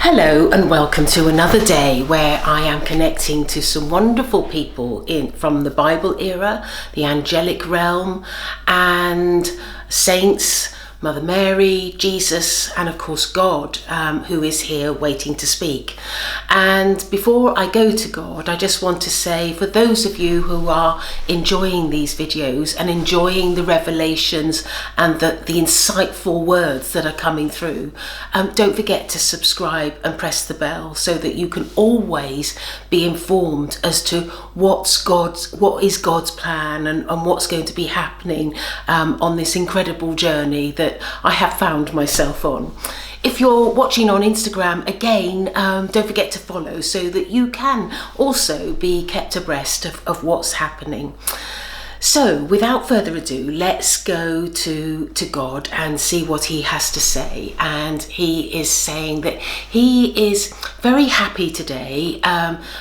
Hello and welcome to another day where I am connecting to some wonderful people from the Bible era, the Angelic Realm, and saints, Mother Mary, Jesus, and of course God, who is here waiting to speak. And before I go to God, I just want to say, for those of you who are enjoying these videos and enjoying the revelations and the insightful words that are coming through, don't forget to subscribe and press the bell so that you can always be informed as to what is God's plan and what's going to be happening on this incredible journey that I have found myself on. If you're watching on Instagram, again, don't forget to follow so that you can also be kept abreast of what's happening. So without further ado, let's go to God and see what he has to say. And he is saying that he is very happy today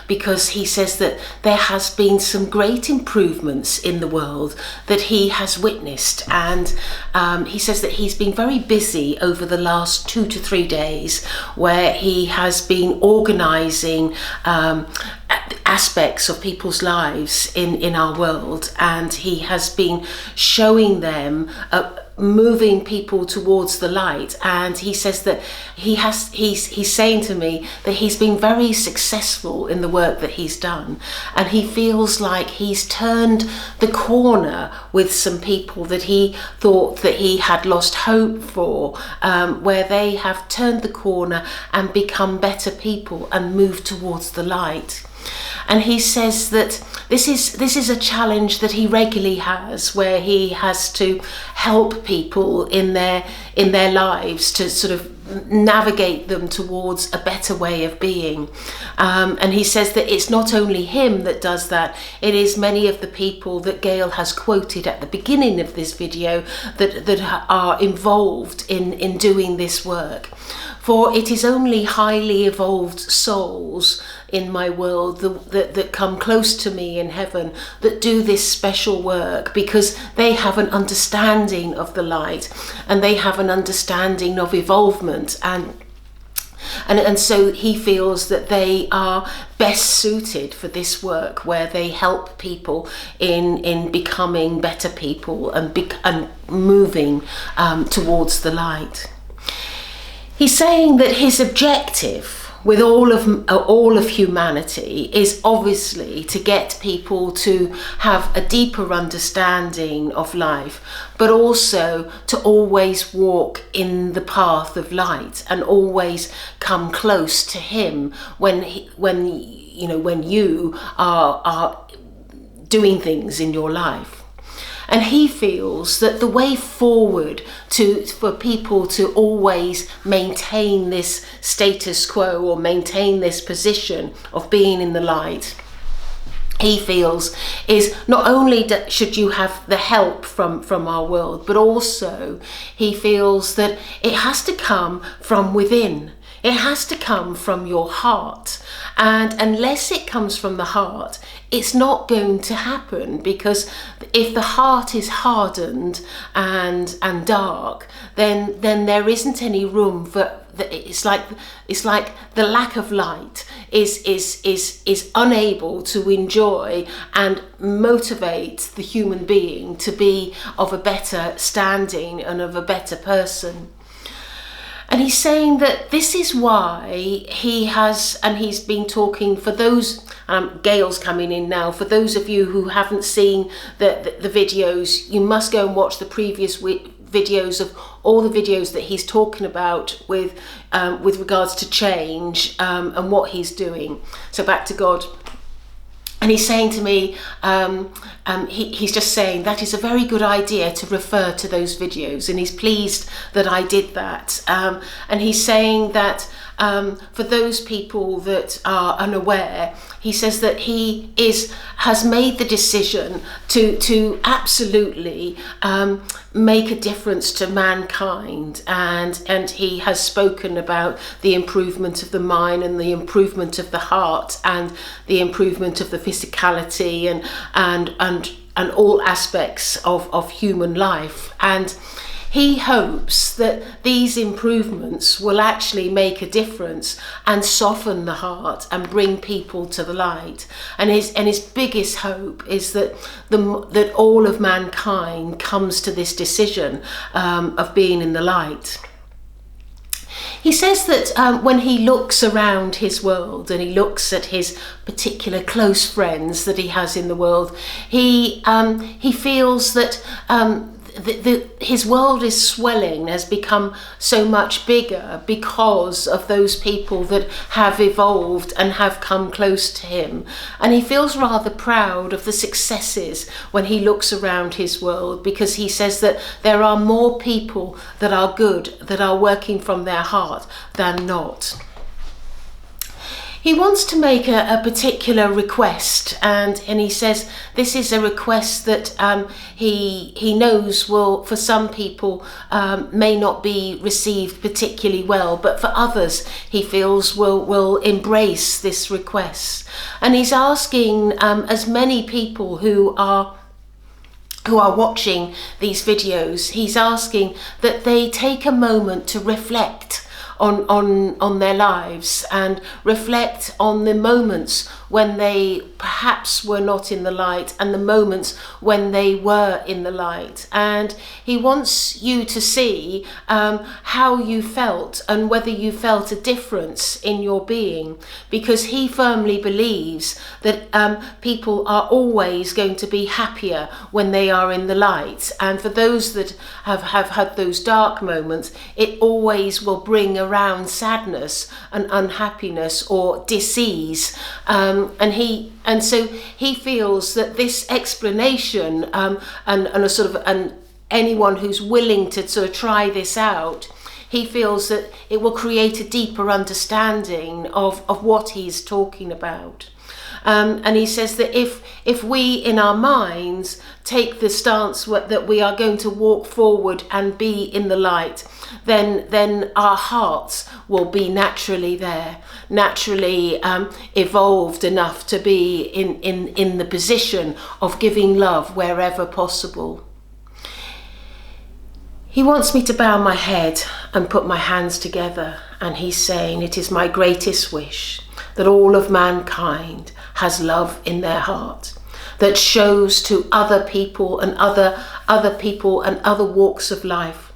because he says that there has been some great improvements in the world that he has witnessed. And he says that he's been very busy over the last 2 to 3 days where he has been organising aspects of people's lives in our world, and he has been showing them moving people towards the light. And he says that he's saying to me that he's been very successful in the work that he's done, and he feels like he's turned the corner with some people that he thought that he had lost hope for, where they have turned the corner and become better people and moved towards the light. And he says that this is a challenge that he regularly has, where he has to help people in their lives to sort of navigate them towards a better way of being. And he says that it's not only him that does that, it is many of the people that Gail has quoted at the beginning of this video that are involved in doing this work. For it is only highly evolved souls in my world that come close to me in heaven that do this special work, because they have an understanding of the light and they have an understanding of evolvement, and so he feels that they are best suited for this work, where they help people in becoming better people and moving towards the light. He's saying that his objective with all of humanity is obviously to get people to have a deeper understanding of life, but also to always walk in the path of light and always come close to him when you are doing things in your life. And he feels that the way forward for people to always maintain this status quo or maintain this position of being in the light, he feels, is not only should you have the help from our world, but also he feels that it has to come from within. It has to come from your heart, and unless it comes from the heart, it's not going to happen, because if the heart is hardened and dark, then there isn't any room for. It's like the lack of light is unable to enjoy and motivate the human being to be of a better standing and of a better person. And he's saying that this is why he's been talking, for those, Gail's coming in now, for those of you who haven't seen the videos, you must go and watch the previous videos of all the videos that he's talking about with regards to change and what he's doing. So back to God. And he's saying to me, he's just saying that is a very good idea to refer to those videos, and he's pleased that I did that. And he's saying that for those people that are unaware, he says that he has made the decision to absolutely make a difference to mankind, and he has spoken about the improvement of the mind and the improvement of the heart and the improvement of the physicality and all aspects of human life. And he hopes that these improvements will actually make a difference and soften the heart and bring people to the light. And his biggest hope is that that all of mankind comes to this decision of being in the light. He says that when he looks around his world and he looks at his particular close friends that he has in the world, he feels that his world is swelling, has become so much bigger because of those people that have evolved and have come close to him. And he feels rather proud of the successes when he looks around his world, because he says that there are more people that are good, that are working from their heart, than not. He wants to make a particular request, and he says this is a request that he knows will, for some people, may not be received particularly well, but for others he feels will embrace this request. And he's asking as many people who are watching these videos, he's asking that they take a moment to reflect on their lives and reflect on the moments when they perhaps were not in the light and the moments when they were in the light. And he wants you to see how you felt and whether you felt a difference in your being, because he firmly believes that people are always going to be happier when they are in the light. And for those that have had those dark moments, it always will bring around sadness and unhappiness or disease. And so he feels that this explanation and a sort of anyone who's willing to sort of try this out, he feels that it will create a deeper understanding of what he's talking about. And he says that if we in our minds take the stance that we are going to walk forward and be in the light, then our hearts will be naturally there, naturally evolved enough to be in the position of giving love wherever possible. He wants me to bow my head and put my hands together, and he's saying, it is my greatest wish that all of mankind has love in their heart, that shows to other people and other people and other walks of life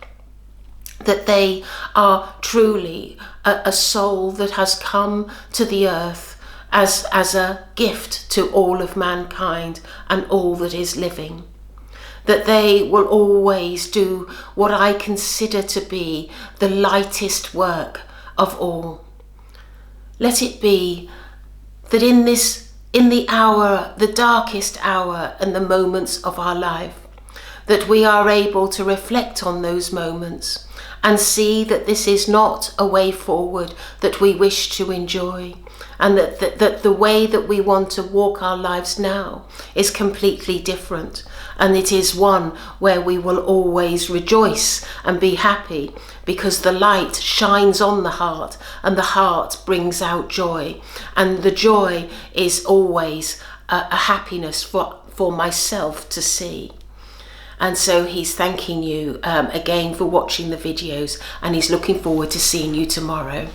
that they are truly a soul that has come to the earth as a gift to all of mankind and all that is living. That they will always do what I consider to be the lightest work of all. Let it be that in the hour, the darkest hour and the moments of our life, that we are able to reflect on those moments and see that this is not a way forward that we wish to enjoy, and that the way that we want to walk our lives now is completely different, and it is one where we will always rejoice and be happy, because the light shines on the heart and the heart brings out joy, and the joy is always a happiness for myself to see. And so he's thanking you again for watching the videos, and he's looking forward to seeing you tomorrow.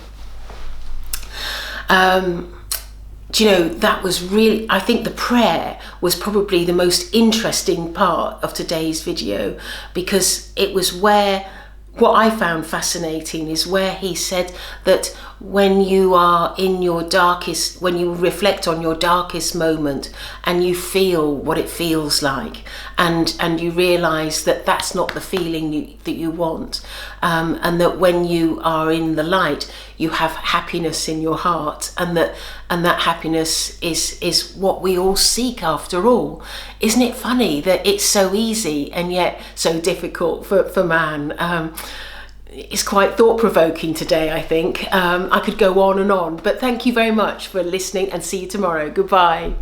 Do you know, that was really, I think the prayer was probably the most interesting part of today's video, because it was where, what I found fascinating is where he said that when you are in your darkest, when you reflect on your darkest moment and you feel what it feels like, and you realise that that's not the feeling that you want, and that when you are in the light you have happiness in your heart, and that happiness is what we all seek after all. Isn't it funny that it's so easy and yet so difficult for man? It's quite thought-provoking today, I think. I could go on and on, but thank you very much for listening, and see you tomorrow. Goodbye.